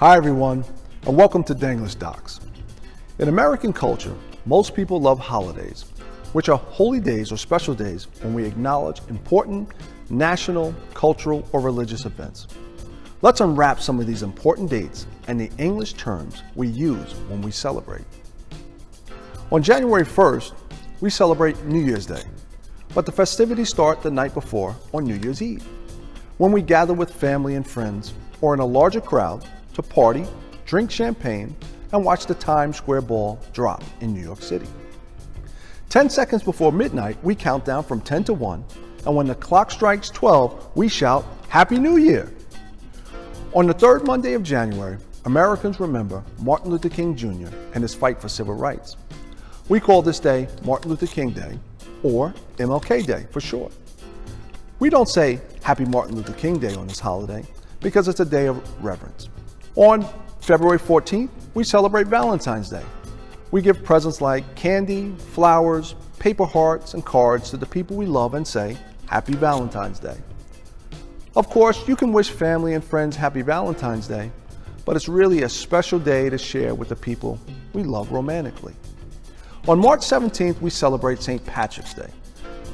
Hi everyone, and welcome to Denglisch Docs. In American culture, most people love holidays, which are holy days or special days when we acknowledge important national, cultural, or religious events. Let's unwrap some of these important dates and the English terms we use when we celebrate. On January 1st, we celebrate New Year's Day, but the festivities start the night before on New Year's Eve, when we gather with family and friends or in a larger crowd to party, drink champagne, and watch the Times Square ball drop in New York City. 10 seconds before midnight, we count down from 10 to 1, and when the clock strikes 12, we shout, Happy New Year! On the third Monday of January, Americans remember Martin Luther King Jr. and his fight for civil rights. We call this day Martin Luther King Day, or MLK Day for short. We don't say Happy Martin Luther King Day on this holiday because it's a day of reverence. On February 14th, we celebrate Valentine's Day. We give presents like candy, flowers, paper hearts, and cards to the people we love and say, Happy Valentine's Day. Of course, you can wish family and friends Happy Valentine's Day, but it's really a special day to share with the people we love romantically. On March 17th, we celebrate St. Patrick's Day.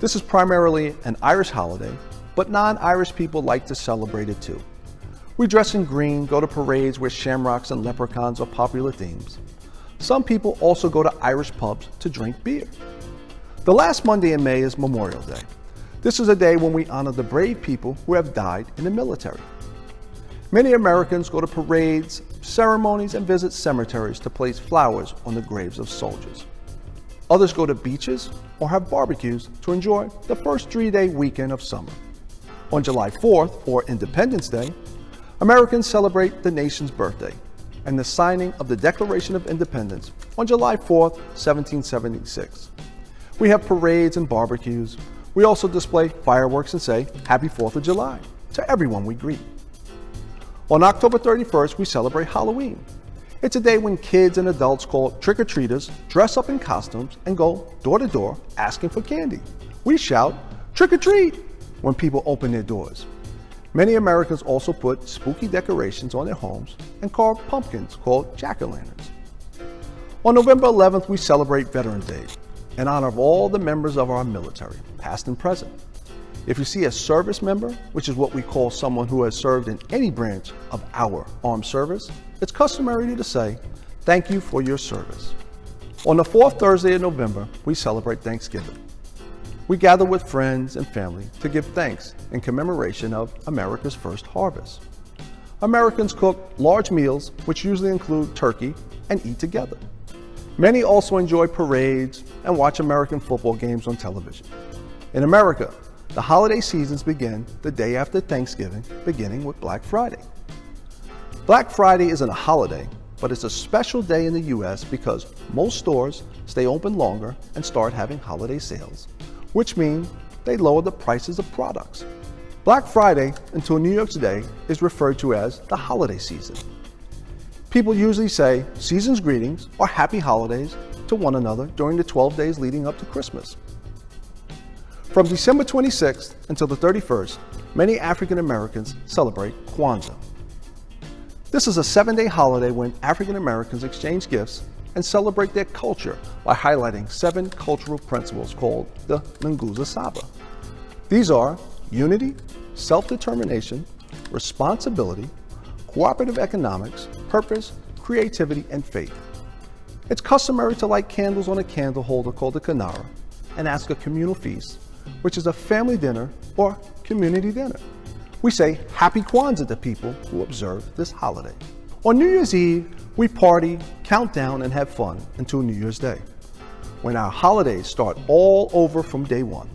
This is primarily an Irish holiday, but non-Irish people like to celebrate it too. We dress in green, go to parades where shamrocks and leprechauns are popular themes. Some people also go to Irish pubs to drink beer. The last Monday in May is Memorial Day. This is a day when we honor the brave people who have died in the military. Many Americans go to parades, ceremonies, and visit cemeteries to place flowers on the graves of soldiers. Others go to beaches or have barbecues to enjoy the first 3-day weekend of summer. On July 4th, or Independence Day, Americans celebrate the nation's birthday and the signing of the Declaration of Independence on July 4th, 1776. We have parades and barbecues. We also display fireworks and say Happy 4th of July to everyone we greet. On October 31st, we celebrate Halloween. It's a day when kids and adults called trick-or-treaters dress up in costumes and go door to door asking for candy. We shout, Trick or treat, when people open their doors. Many Americans also put spooky decorations on their homes and carve pumpkins called jack-o'-lanterns. On November 11th, we celebrate Veterans Day in honor of all the members of our military, past and present. If you see a service member, which is what we call someone who has served in any branch of our armed service, it's customary to say, thank you for your service. On the fourth Thursday of November, we celebrate Thanksgiving. We gather with friends and family to give thanks in commemoration of America's first harvest. Americans cook large meals, which usually include turkey, and eat together. Many also enjoy parades and watch American football games on television. In America, the holiday seasons begin the day after Thanksgiving, beginning with Black Friday. Black Friday isn't a holiday, but it's a special day in the U.S. because most stores stay open longer and start having holiday sales, which means they lower the prices of products. Black Friday until New Year's Day is referred to as the holiday season. People usually say season's greetings or happy holidays to one another during the 12 days leading up to Christmas. From December 26th until the 31st, many African Americans celebrate Kwanzaa. This is a 7-day holiday when African Americans exchange gifts and celebrate their culture by highlighting 7 cultural principles called the Nguzo Saba. These are unity, self-determination, responsibility, cooperative economics, purpose, creativity, and faith. It's customary to light candles on a candle holder called a kinara and ask a communal feast, which is a family dinner or community dinner. We say Happy Kwanzaa to people who observe this holiday. On New Year's Eve, we party, count down, and have fun until New Year's Day, when our holidays start all over from day one.